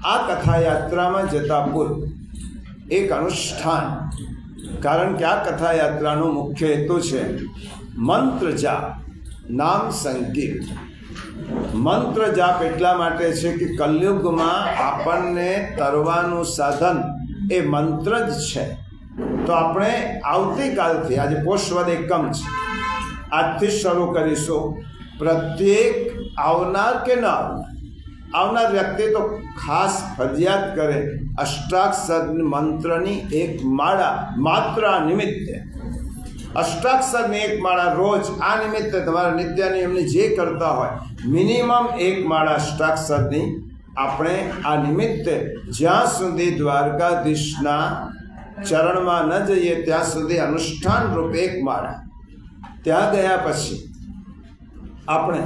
આ કથાયાત્રામાં જતા પૂર્વ એક અનુષ્ઠાન, કારણ કે આ કથાયાત્રાનો મુખ્ય હેતુ છે મંત્ર જાપ, નામ સંકીર્તન. મંત્ર જાપ એટલા માટે છે કે કલયુગમાં આપણને તરવાનું સાધન એ મંત્ર જ છે. તો આપણે આવતીકાલથી, આજે પોષવદ એકમ છે, આજથી શરૂ કરીશું. પ્રત્યેક આવનાર કે ન આવનાર વ્યક્તિ તો ખાસ ફરજિયાત કરે અષ્ટાક્ષર મંત્રની એક માળા માત્ર આ નિમિત્તે, અષ્ટાક્ષરની એક માળા રોજ આ નિમિત્તે તમારા નિત્ય નિયમની જે કરતા હોય મિનિમમ એક માળા અષ્ટાક્ષરની આપણે આ નિમિત્તે જ્યાં સુધી દ્વારકાધીશના ચરણમાં ન જઈએ ત્યાં સુધી અનુષ્ઠાન રૂપે એક માળા. ત્યાં ગયા પછી આપણે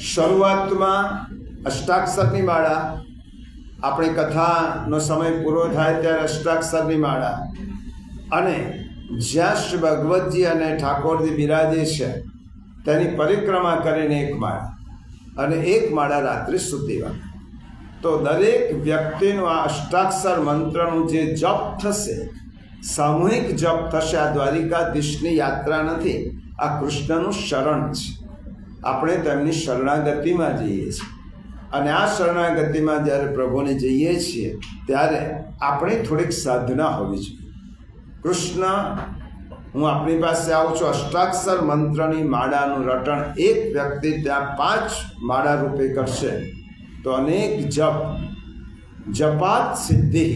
શરૂઆતમાં અષ્ટાક્ષરની માળા, આપણી કથાનો સમય પૂરો થાય ત્યારે અષ્ટાક્ષરની માળા, અને જ્યાં શ્રી ભગવતજી અને ઠાકોરજી બિરાજે છે તેની પરિક્રમા કરીને એક માળા, અને એક માળા રાત્રે સુધીવા. તો દરેક વ્યક્તિનું આ અષ્ટાક્ષર મંત્રનું જે જપ થશે, સામૂહિક જપ થશે. આ દ્વારિકાધીશની યાત્રા નથી, આ કૃષ્ણનું શરણ છે. આપણે તેમની શરણાગતિમાં જઈએ છીએ, અને આ શરણાગતિમાં જ્યારે પ્રભુને જઈએ છીએ ત્યારે આપણી થોડીક સાધના હોવી જોઈએ. કૃષ્ણ, હું આપણી પાસે આવું છું, અષ્ટાક્ષર મંત્રની માળાનું રટણ એક વ્યક્તિ ત્યાં 5 માળા રૂપે કરશે તો અનેક જપ, જપાત સિદ્ધિ.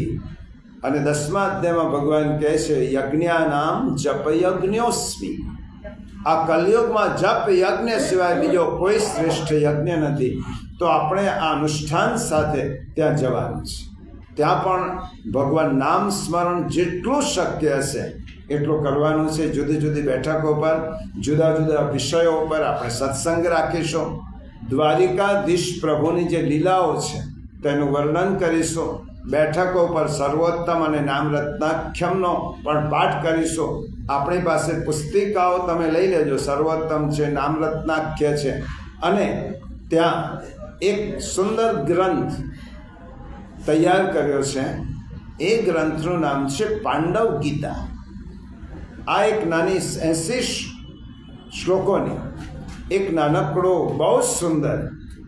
અને 10મા અધ્યાયમાં ભગવાન કહે છે યજ્ઞાનામ જપ યજ્ઞોસ્મી. આ કલયુગમાં જપ યજ્ઞ સિવાય બીજો કોઈ શ્રેષ્ઠ યજ્ઞ નથી. તો આપણે આ અનુષ્ઠાન સાથે ત્યાં જવાનું છે. ત્યાં પણ ભગવાન નામ સ્મરણ જેટલું શક્ય હશે એટલું કરવાનું છે. જુદી જુદી બેઠકો પર, જુદા જુદા વિષયો પર આપણે સત્સંગ રાખીશું. દ્વારિકાધીશ પ્રભુની જે લીલાઓ છે તેનું વર્ણન કરીશું. બેઠકો પર સર્વોત્તમ અને નામ રત્નાખ્યમનો પણ પાઠ કરીશું. આપણી પાસે પુસ્તિકાઓ તમે લઈ લેજો, સર્વોત્તમ છે, નામ રત્નાખ્ય છે. અને ત્યાં એક સુંદર ગ્રંથ તૈયાર કર્યો છે. એ ગ્રંથનું નામ છે પાંડવ ગીતા. આ એક નાની 80 શ્લોકોની એક નાનકડો બહુ સુંદર,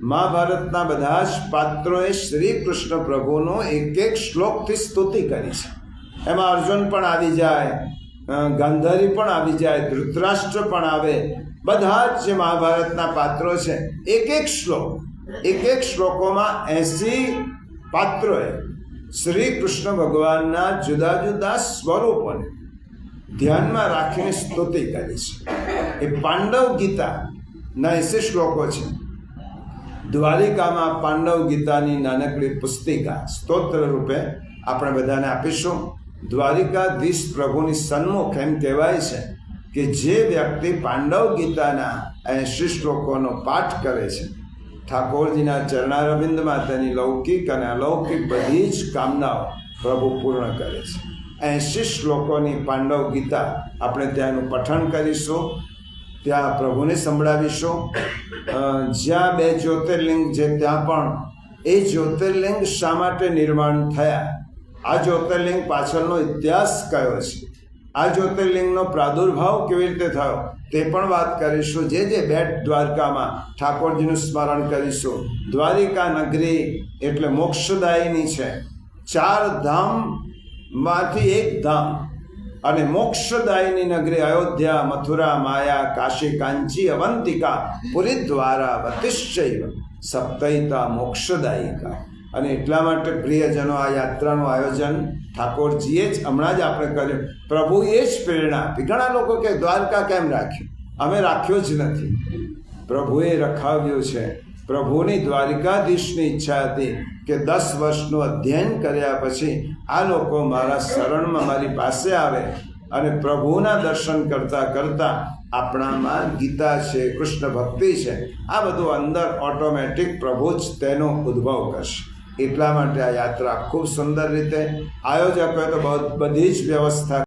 મહાભારતના બધા જ પાત્રોએ શ્રી કૃષ્ણ પ્રભુનો એક એક શ્લોકથી સ્તુતિ કરી છે. એમાં અર્જુન પણ આવી જાય, ગાંધારી પણ આવી જાય, ધૃતરાષ્ટ્ર પણ આવે. બધા જ જે મહાભારતના પાત્રો છે એક એક શ્લોક, એક એક શ્લોકોમાં 80 પાત્રોએ શ્રી કૃષ્ણ ભગવાનના જુદા જુદા સ્વરૂપોને ધ્યાનમાં રાખીને સ્તુતિ કરી છે. એ પાંડવ ગીતાના 80 શ્લોકો છે. દ્વારિકામાં પાંડવ ગીતાની નાનકડી પુસ્તિકા સ્તોત્ર રૂપે આપણે બધાને આપીશું. દ્વારિકાધીશ પ્રભુની સન્મુખ એમ કહેવાય છે કે જે વ્યક્તિ પાંડવ ગીતાના 80 શ્લોકોનો પાઠ કરે છે, ઠાકોરજીના ચરણારવિંદમાં તેની લૌકિક અને અલૌકિક બધી જ કામનાઓ પ્રભુ પૂર્ણ કરે છે. 80 શ્લોકોની પાંડવ ગીતા આપણે ત્યાંનું પઠન કરીશું, ત્યાં પ્રભુને સંભળાવીશું. જ્યાં 2 જ્યોતિર્લિંગ છે ત્યાં પણ એ જ્યોતિર્લિંગ શા માટે નિર્માણ થયા, આ જ્યોતિર્લિંગ પાછળનો ઇતિહાસ કયો છે, આ જ્યોતિર્લિંગનો પ્રાદુર્ભાવ કેવી રીતે થયો તે પણ વાત કરીશું. જે બેટ દ્વારકામાં ઠાકોરજીનું સ્મરણ કરીશું. દ્વારિકા નગરી એટલે મોક્ષદાયીની છે. 4 ધામમાંથી એક ધામ અને મોક્ષદાયીની નગરી અયોધ્યા, મથુરા, માયા, કાશી, કાંચી, અવંતિકા, પુરી, દ્વારા, વતિશ્ચૈવ સપ્તૈતા મોક્ષદાયિકા. અને એટલા માટે પ્રિયજનો આ યાત્રાનું આયોજન ઠાકોરજીએ જ હમણાં જ આપણે કર્યું. પ્રભુએ જ પ્રેરણા આપી. ઘણા લોકો કે દ્વારકા કેમ રાખ્યું? અમે રાખ્યો જ નથી, પ્રભુએ રખાવ્યું છે. પ્રભુની દ્વારિકાધીશની ઈચ્છા હતી કે 10 વર્ષનું અધ્યયન કર્યા પછી આ લોકો મારા શરણમાં મારી પાસે આવે અને પ્રભુના દર્શન કરતાં કરતાં આપણામાં ગીતા છે, કૃષ્ણ ભક્તિ છે, આ બધું અંદર ઓટોમેટિક પ્રભુ જ તેનો ઉદ્ભવ કરશે. એટલા માટે આ યાત્રા ખૂબ સુંદર રીતે આયોજકોએ તો બધી જ વ્યવસ્થા